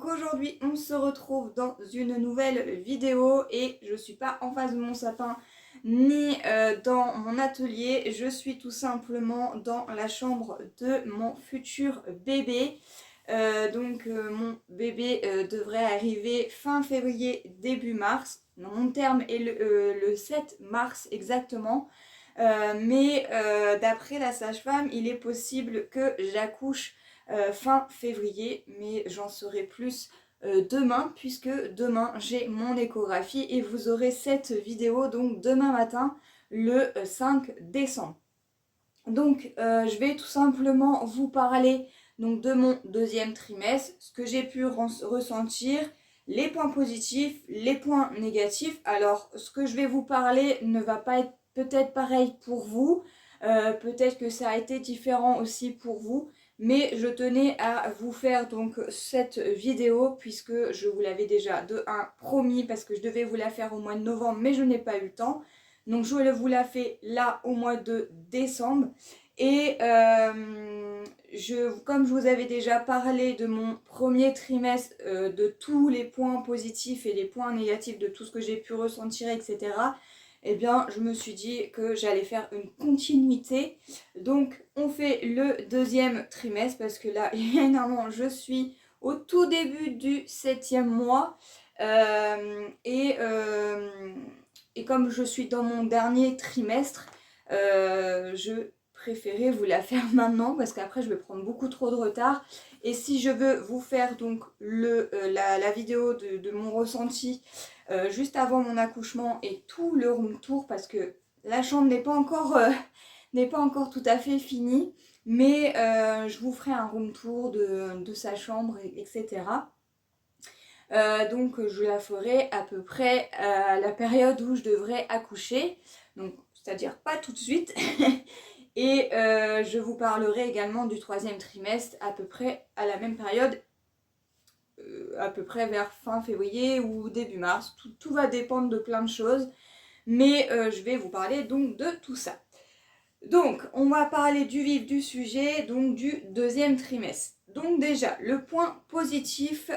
donc aujourd'hui on se retrouve dans une nouvelle vidéo et je suis pas en face de mon sapin ni dans mon atelier, je suis tout simplement dans la chambre de mon futur bébé. Mon bébé devrait arriver fin février, début mars. Non, mon terme est le 7 mars exactement. D'après la sage-femme, il est possible que j'accouche fin février, mais j'en saurai plus demain, puisque demain j'ai mon échographie et vous aurez cette vidéo donc demain matin, le 5 décembre. Donc je vais tout simplement vous parler donc, de mon deuxième trimestre, ce que j'ai pu ressentir, les points positifs, les points négatifs. Alors ce que je vais vous parler ne va pas être peut-être pareil pour vous, peut-être que ça a été différent aussi pour vous, mais je tenais à vous faire donc cette vidéo puisque je vous l'avais déjà de 1 promis parce que je devais vous la faire au mois de novembre mais je n'ai pas eu le temps. Donc je vous la fais là au mois de décembre. Et comme je vous avais déjà parlé de mon premier trimestre, de tous les points positifs et les points négatifs de tout ce que j'ai pu ressentir, etc., eh bien, je me suis dit que j'allais faire une continuité. Donc, on fait le deuxième trimestre parce que là, évidemment, je suis au tout début du 7e mois. Et comme je suis dans mon dernier trimestre, je préférais vous la faire maintenant parce qu'après je vais prendre beaucoup trop de retard. Et si je veux vous faire donc la vidéo de mon ressenti juste avant mon accouchement et tout le room tour, parce que la chambre n'est pas encore tout à fait finie, mais je vous ferai un room tour de sa chambre, etc. Donc je la ferai à peu près à la période où je devrais accoucher, donc c'est-à-dire pas tout de suite. Et je vous parlerai également du troisième trimestre à peu près à la même période, à peu près vers fin février ou début mars. Tout va dépendre de plein de choses, mais je vais vous parler donc de tout ça. Donc, on va parler du vif du sujet, donc du deuxième trimestre. Donc déjà, le point positif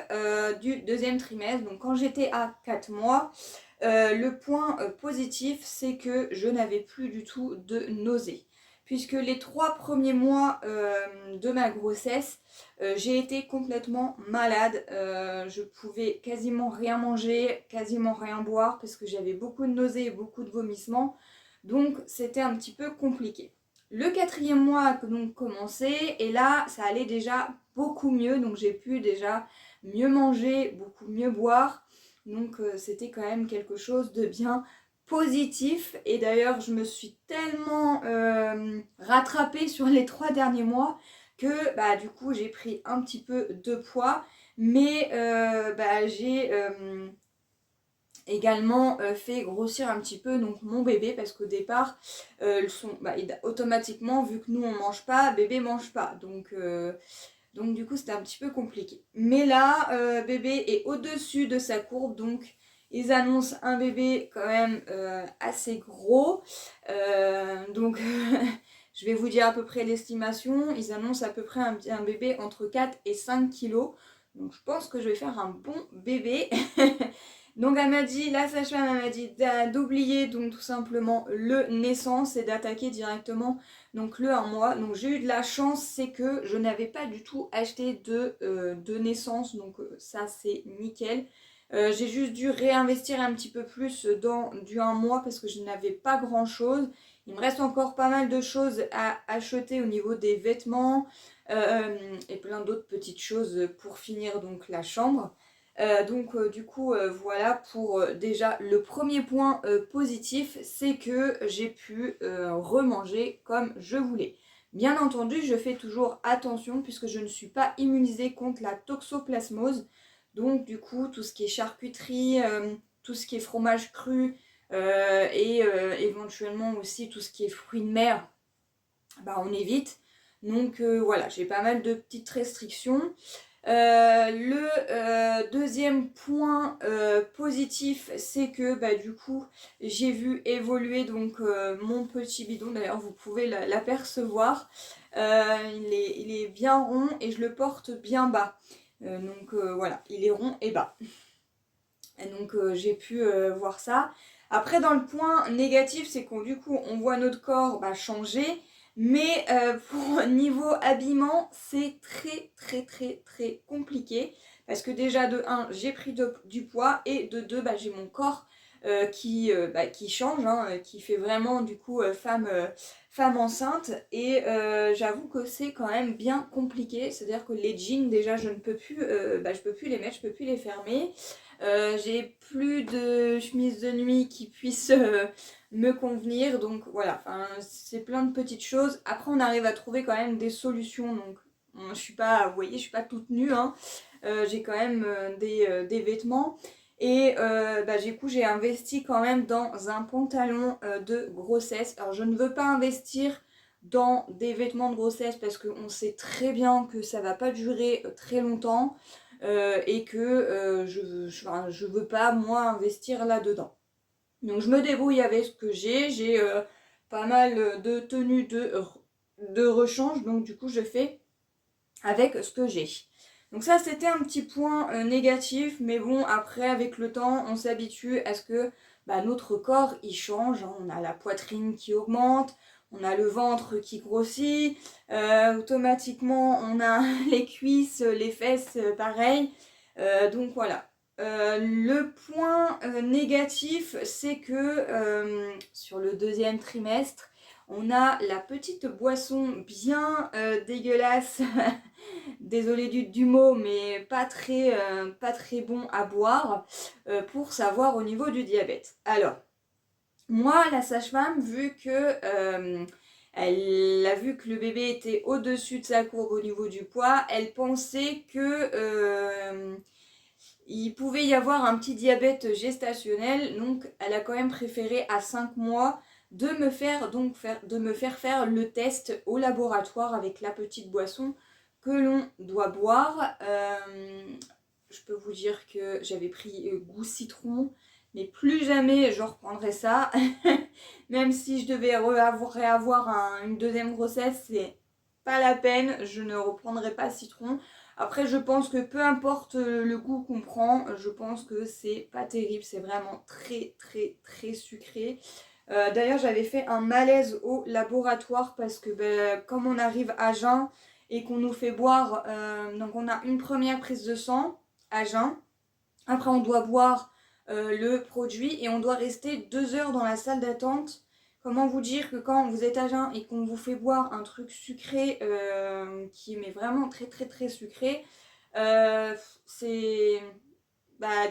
du deuxième trimestre, donc quand j'étais à 4 mois, le point positif, c'est que je n'avais plus du tout de nausées. Puisque les 3 premiers mois de ma grossesse, j'ai été complètement malade. Je pouvais quasiment rien manger, quasiment rien boire, parce que j'avais beaucoup de nausées et beaucoup de vomissements. Donc c'était un petit peu compliqué. Le 4e mois a donc commencé et là ça allait déjà beaucoup mieux, donc j'ai pu déjà mieux manger, beaucoup mieux boire, donc c'était quand même quelque chose de bien positif. Et d'ailleurs je me suis tellement rattrapée sur les 3 derniers mois que du coup j'ai pris un petit peu de poids, mais j'ai également fait grossir un petit peu donc mon bébé, parce qu'au départ automatiquement, vu que nous on mange pas, bébé mange pas, donc du coup c'était un petit peu compliqué. Mais là bébé est au-dessus de sa courbe, donc ils annoncent un bébé quand même assez gros, donc je vais vous dire à peu près l'estimation. Ils annoncent à peu près un bébé entre 4 et 5 kilos, donc je pense que je vais faire un bon bébé. Donc elle m'a dit, la sage-femme m'a dit d'oublier donc tout simplement le naissance et d'attaquer directement donc le 1 mois. Donc j'ai eu de la chance, c'est que je n'avais pas du tout acheté de naissance, donc ça c'est nickel. J'ai juste dû réinvestir un petit peu plus dans du 1 mois parce que je n'avais pas grand chose. Il me reste encore pas mal de choses à acheter au niveau des vêtements et plein d'autres petites choses pour finir donc la chambre. Voilà pour déjà le premier point positif, c'est que j'ai pu remanger comme je voulais. Bien entendu, je fais toujours attention puisque je ne suis pas immunisée contre la toxoplasmose. Donc du coup, tout ce qui est charcuterie, tout ce qui est fromage cru et éventuellement aussi tout ce qui est fruits de mer, on évite. Donc voilà, j'ai pas mal de petites restrictions. Le deuxième point positif, c'est que du coup j'ai vu évoluer donc mon petit bidon. D'ailleurs vous pouvez l'apercevoir, il est bien rond et je le porte bien bas. Voilà, il est rond et bas. Et donc j'ai pu voir ça. Après, dans le point négatif, c'est qu'on du coup on voit notre corps changer, mais pour niveau habillement, c'est très compliqué. Parce que déjà de 1, j'ai pris du poids, et de 2, j'ai mon corps qui change, hein, qui fait vraiment du coup femme enceinte. Et j'avoue que c'est quand même bien compliqué. C'est-à-dire que les jeans, déjà, je peux plus les mettre, je peux plus les fermer. J'ai plus de chemises de nuit qui puissent me convenir, donc voilà, c'est plein de petites choses. Après, on arrive à trouver quand même des solutions, donc je suis pas, vous voyez, je suis pas toute nue, hein. J'ai quand même des vêtements. Et du coup, j'ai investi quand même dans un pantalon de grossesse. Alors, je ne veux pas investir dans des vêtements de grossesse parce qu'on sait très bien que ça va pas durer très longtemps. Et que je veux pas moi investir là-dedans. Donc je me débrouille avec ce que j'ai pas mal de tenues de rechange, donc du coup je fais avec ce que j'ai. Donc ça c'était un petit point négatif, mais bon, après avec le temps on s'habitue à ce que notre corps il change, hein. On a la poitrine qui augmente, on a le ventre qui grossit, automatiquement on a les cuisses, les fesses, pareil. Donc voilà. Le point négatif, c'est que sur le deuxième trimestre, on a la petite boisson bien dégueulasse, désolée du mot, mais pas très bon à boire pour savoir au niveau du diabète. Alors, moi, la sage-femme, vu que elle a vu que le bébé était au-dessus de sa courbe au niveau du poids, elle pensait que il pouvait y avoir un petit diabète gestationnel, donc elle a quand même préféré à 5 mois de me faire faire le test au laboratoire avec la petite boisson que l'on doit boire. Je peux vous dire que j'avais pris goût citron, mais plus jamais je reprendrai ça. Même si je devais réavoir une deuxième grossesse, c'est pas la peine, je ne reprendrai pas citron. Après, je pense que peu importe le goût qu'on prend, je pense que c'est pas terrible, c'est vraiment très sucré. D'ailleurs, j'avais fait un malaise au laboratoire parce que comme on arrive à jeun et qu'on nous fait boire, donc on a une première prise de sang à jeun, après on doit boire le produit et on doit rester 2 heures dans la salle d'attente. Comment vous dire que quand vous êtes à jeun et qu'on vous fait boire un truc sucré qui est vraiment très sucré, c'est...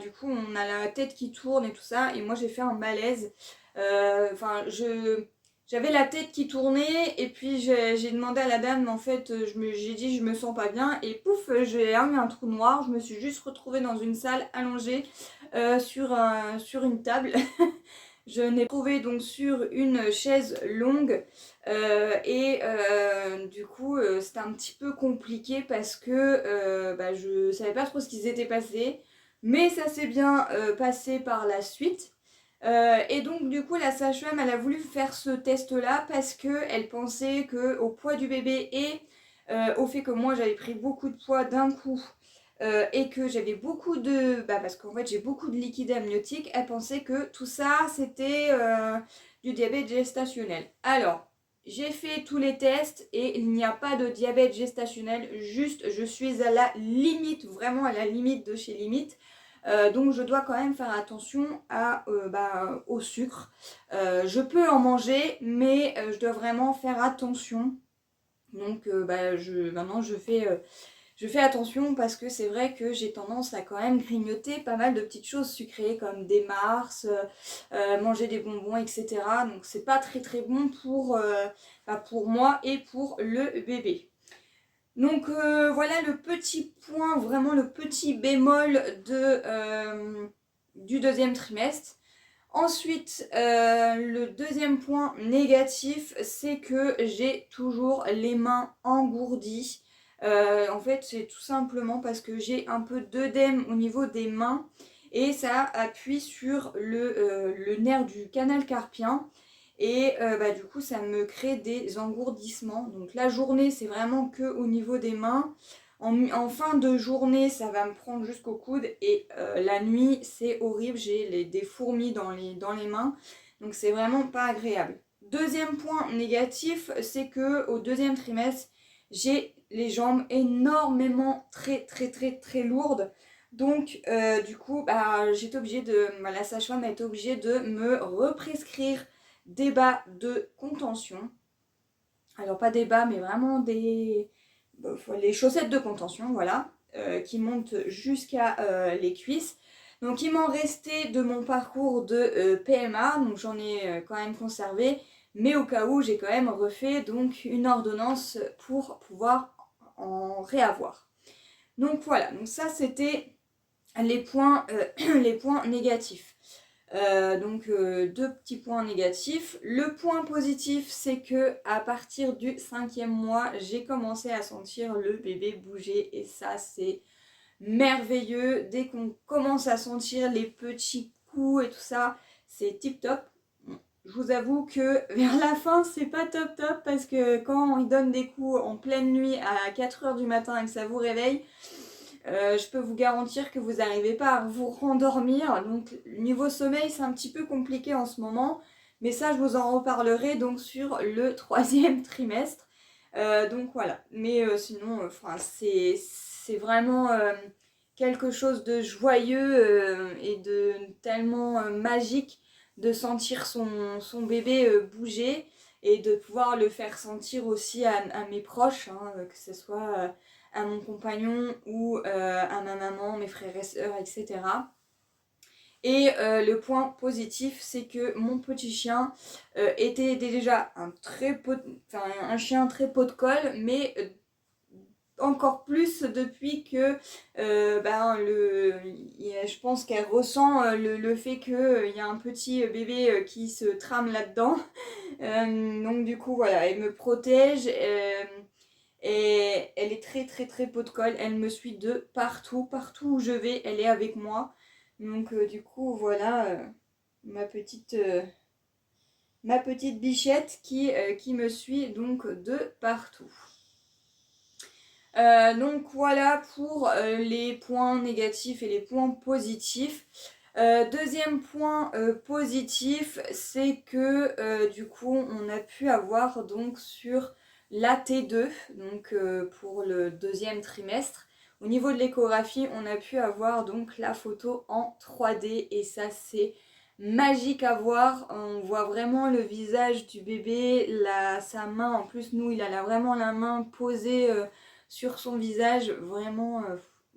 du coup, on a la tête qui tourne et tout ça. Et moi, j'ai fait un malaise. J'avais la tête qui tournait. Et puis, j'ai demandé à la dame, en fait, j'ai dit, je me sens pas bien. Et pouf, j'ai eu un trou noir. Je me suis juste retrouvée dans une salle allongée sur une table. Je n'ai trouvé donc sur une chaise longue du coup c'était un petit peu compliqué parce que je savais pas trop ce qui s'était passé, mais ça s'est bien passé par la suite. Et donc du coup la sage-femme elle a voulu faire ce test là parce qu'elle pensait que au poids du bébé et au fait que moi j'avais pris beaucoup de poids d'un coup et que j'avais beaucoup de... parce qu'en fait j'ai beaucoup de liquide amniotique, elle pensait que tout ça c'était du diabète gestationnel. Alors, j'ai fait tous les tests et il n'y a pas de diabète gestationnel, juste je suis à la limite, vraiment à la limite de chez limite. Donc je dois quand même faire attention au sucre. Je peux en manger, mais je dois vraiment faire attention. Donc maintenant je fais attention parce que c'est vrai que j'ai tendance à quand même grignoter pas mal de petites choses sucrées comme des Mars, manger des bonbons, etc. Donc c'est pas très bon pour moi et pour le bébé. Donc voilà le petit point, vraiment le petit bémol du deuxième trimestre. Ensuite, le deuxième point négatif, c'est que j'ai toujours les mains engourdies. En fait, c'est tout simplement parce que j'ai un peu d'œdème au niveau des mains et ça appuie sur le nerf du canal carpien. Et du coup, ça me crée des engourdissements. Donc la journée, c'est vraiment que au niveau des mains. En fin de journée, ça va me prendre jusqu'au coude et la nuit, c'est horrible. J'ai des fourmis dans les mains. Donc c'est vraiment pas agréable. Deuxième point négatif, c'est que au deuxième trimestre, j'ai les jambes énormément très lourdes. Donc du coup, j'étais obligée la sage-femme a été obligée de me represcrire des bas de contention. Alors pas des bas, mais vraiment les chaussettes de contention, voilà, qui montent jusqu'à les cuisses. Donc il m'en restait de mon parcours de PMA, donc j'en ai quand même conservé, mais au cas où j'ai quand même refait donc une ordonnance pour pouvoir en réavoir. Donc voilà, donc ça c'était les points, les points négatifs. Deux petits points négatifs. Le point positif, c'est que à partir du 5e mois, j'ai commencé à sentir le bébé bouger et ça c'est merveilleux. Dès qu'on commence à sentir les petits coups et tout ça, c'est tip top. Je vous avoue que vers la fin, c'est pas top parce que quand il donne des coups en pleine nuit à 4h du matin et que ça vous réveille, je peux vous garantir que vous n'arrivez pas à vous rendormir. Donc niveau sommeil, c'est un petit peu compliqué en ce moment. Mais ça, je vous en reparlerai donc sur le 3e trimestre. Donc voilà. Mais sinon, c'est vraiment quelque chose de joyeux et de tellement magique de sentir son bébé bouger et de pouvoir le faire sentir aussi à mes proches, hein, que ce soit à mon compagnon ou à ma maman, mes frères et sœurs, etc. Et le point positif, c'est que mon petit chien était déjà un chien très pot de colle, mais encore plus depuis que je pense qu'elle ressent le fait qu'il y a un petit bébé qui se trame là-dedans. Donc du coup voilà, elle me protège et elle est très pot de colle. Elle me suit de partout où je vais, elle est avec moi. Donc du coup voilà ma petite bichette qui me suit donc de partout. Donc voilà pour les points négatifs et les points positifs. Deuxième point positif, c'est que du coup on a pu avoir donc sur la T2, donc pour le deuxième trimestre, au niveau de l'échographie, on a pu avoir donc la photo en 3D et ça c'est magique à voir. On voit vraiment le visage du bébé, sa main, en plus nous il a vraiment la main posée sur son visage, vraiment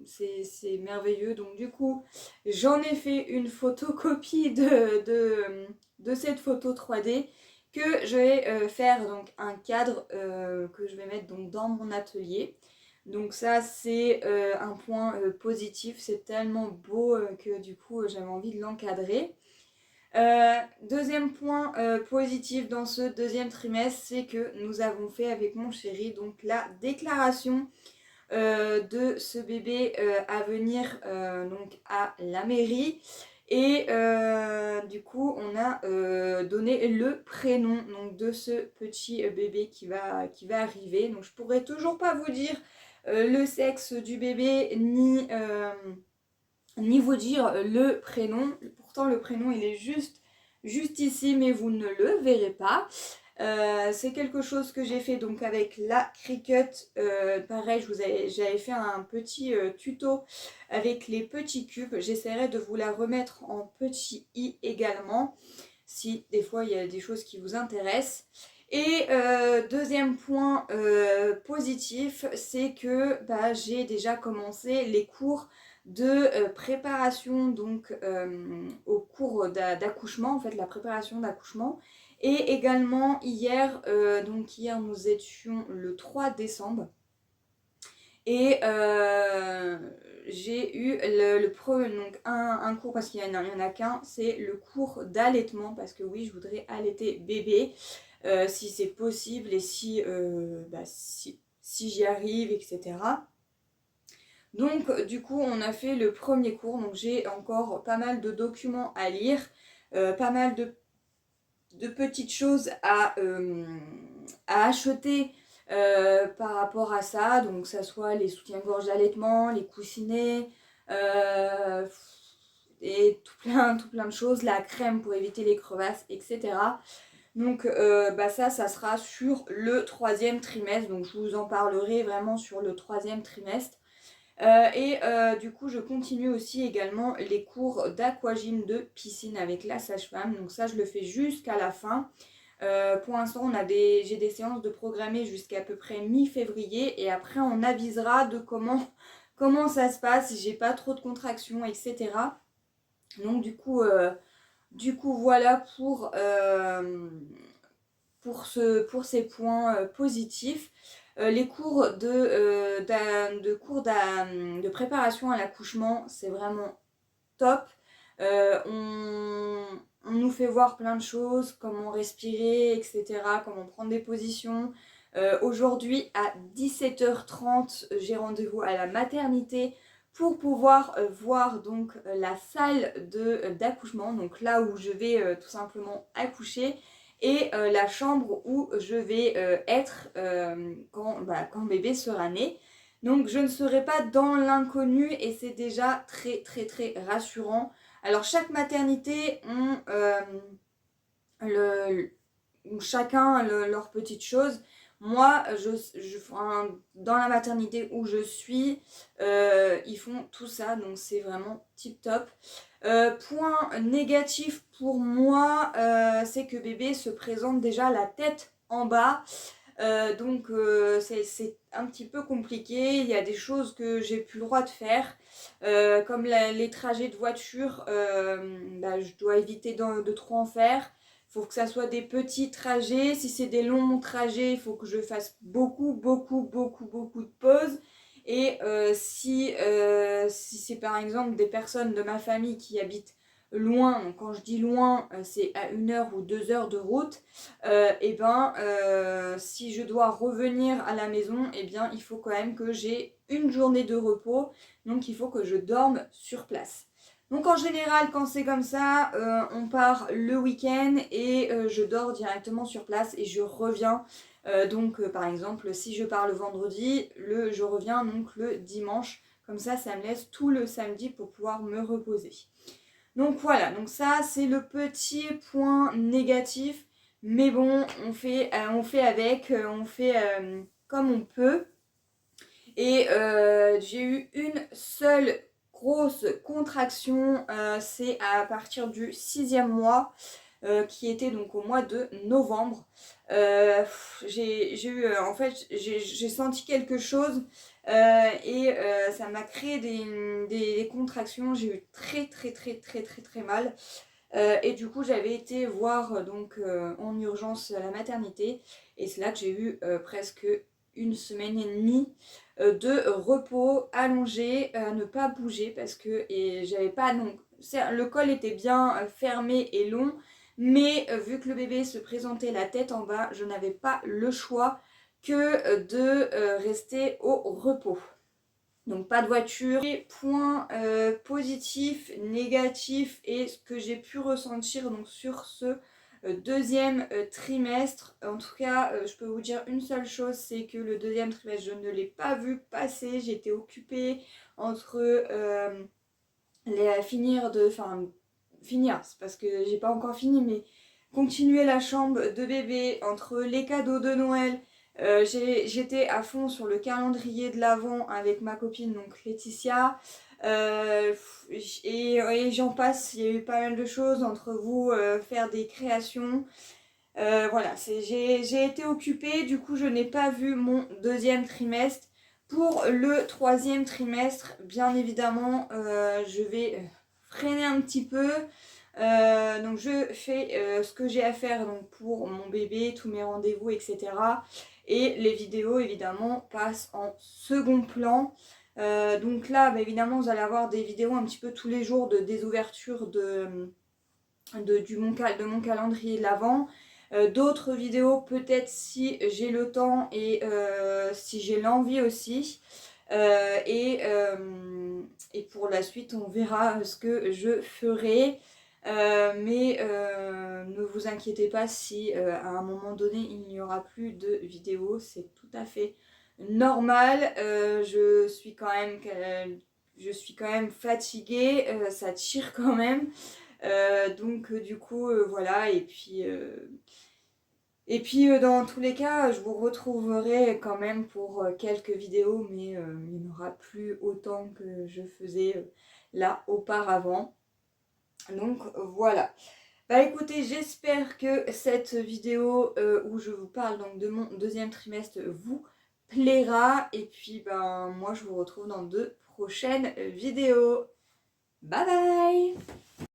c'est merveilleux. Donc du coup j'en ai fait une photocopie de cette photo 3D que je vais faire donc un cadre que je vais mettre donc dans mon atelier. Donc ça c'est un point positif, c'est tellement beau que du coup j'avais envie de l'encadrer. Deuxième point positif dans ce deuxième trimestre, c'est que nous avons fait avec mon chéri donc la déclaration de ce bébé à venir donc à la mairie. Et du coup on a donné le prénom donc, de ce petit bébé qui va arriver. Donc je pourrais toujours pas vous dire le sexe du bébé ni vous dire le prénom. Pourtant le prénom il est juste ici mais vous ne le verrez pas. C'est quelque chose que j'ai fait donc avec la Cricut. Pareil, j'avais fait un petit tuto avec les petits cubes. J'essaierai de vous la remettre en petit i également, si des fois il y a des choses qui vous intéressent. Et deuxième point positif, c'est que j'ai déjà commencé les cours de préparation donc au cours d'accouchement, en fait la préparation d'accouchement. Et également hier, donc hier nous étions le 3 décembre et j'ai eu donc un cours parce qu'il n'y en a qu'un, c'est le cours d'allaitement parce que oui je voudrais allaiter bébé si c'est possible et si j'y arrive, etc. Donc du coup on a fait le premier cours, donc j'ai encore pas mal de documents à lire, pas mal de petites choses à acheter par rapport à ça, donc que ça soit les soutiens-gorge d'allaitement, les coussinets, et tout plein de choses, la crème pour éviter les crevasses, etc. Donc ça sera sur le troisième trimestre, donc je vous en parlerai vraiment sur le troisième trimestre. Du coup je continue aussi également les cours d'aquagym de piscine avec la sage-femme, donc ça je le fais jusqu'à la fin. Pour l'instant j'ai des séances de programmées jusqu'à peu près mi-février et après on avisera de comment ça se passe, si j'ai pas trop de contractions, etc. Donc du coup voilà pour ces points positifs. Les cours de préparation à l'accouchement, c'est vraiment top. On nous fait voir plein de choses, comment respirer, etc., comment prendre des positions. Aujourd'hui, à 17h30, j'ai rendez-vous à la maternité pour pouvoir voir donc la salle d'accouchement, donc là où je vais tout simplement accoucher, et la chambre où je vais être quand bébé sera né. Donc je ne serai pas dans l'inconnu et c'est déjà très très très rassurant. Alors chaque maternité ont chacun leurs petites choses. Moi, dans la maternité où je suis, ils font tout ça, donc c'est vraiment tip top. Point négatif pour moi, c'est que bébé se présente déjà la tête en bas. C'est un petit peu compliqué. Il y a des choses que j'ai plus le droit de faire, comme les trajets de voiture, je dois éviter de trop en faire. Il faut que ça soit des petits trajets. Si c'est des longs trajets, il faut que je fasse beaucoup de pauses. Et si c'est par exemple des personnes de ma famille qui habitent loin, donc quand je dis loin, c'est à 1 heure ou 2 heures de route, si je dois revenir à la maison, il faut quand même que j'ai une journée de repos, donc il faut que je dorme sur place. Donc en général, quand c'est comme ça, on part le week-end et je dors directement sur place et je reviens. Par exemple, si je pars le vendredi, je reviens donc le dimanche. Comme ça me laisse tout le samedi pour pouvoir me reposer. Donc voilà, donc ça c'est le petit point négatif. Mais bon, on fait avec, on fait comme on peut. Et j'ai eu une seule grosse contraction, c'est à partir du 6e mois, qui était donc au mois de novembre. J'ai senti quelque chose ça m'a créé des contractions. J'ai eu très mal. Et du coup j'avais été voir en urgence à la maternité et c'est là que j'ai eu presque une semaine et demie de repos allongé, ne pas bouger parce que j'avais pas donc le col était bien fermé et long, mais vu que le bébé se présentait la tête en bas, je n'avais pas le choix que de rester au repos. Donc pas de voiture. Et point positif, négatif et ce que j'ai pu ressentir donc sur ce deuxième trimestre. En tout cas, je peux vous dire une seule chose, c'est que le deuxième trimestre, je ne l'ai pas vu passer. J'étais occupée entre finir, c'est parce que j'ai pas encore fini, mais continuer la chambre de bébé, entre les cadeaux de Noël. J'étais à fond sur le calendrier de l'Avent avec ma copine, donc Laetitia. Et j'en passe, il y a eu pas mal de choses entre vous, faire des créations. Voilà, j'ai été occupée, du coup je n'ai pas vu mon deuxième trimestre. Pour le troisième trimestre, bien évidemment, je vais freiner un petit peu. Donc je fais ce que j'ai à faire donc, pour mon bébé, tous mes rendez-vous, etc. Et les vidéos, évidemment, passent en second plan. Donc là, évidemment, vous allez avoir des vidéos un petit peu tous les jours des ouvertures de mon calendrier de l'Avent. D'autres vidéos peut-être si j'ai le temps et si j'ai l'envie aussi. Et pour la suite, on verra ce que je ferai. Ne vous inquiétez pas si à un moment donné il n'y aura plus de vidéos, c'est tout à fait normal. Je suis quand même fatiguée, ça tire quand même. Du coup, voilà. Dans tous les cas, je vous retrouverai quand même pour quelques vidéos, mais il n'y en aura plus autant que je faisais là auparavant. Donc voilà. Bah écoutez, j'espère que cette vidéo où je vous parle donc de mon deuxième trimestre vous plaira. Et puis ben moi je vous retrouve dans de prochaines vidéos. Bye bye!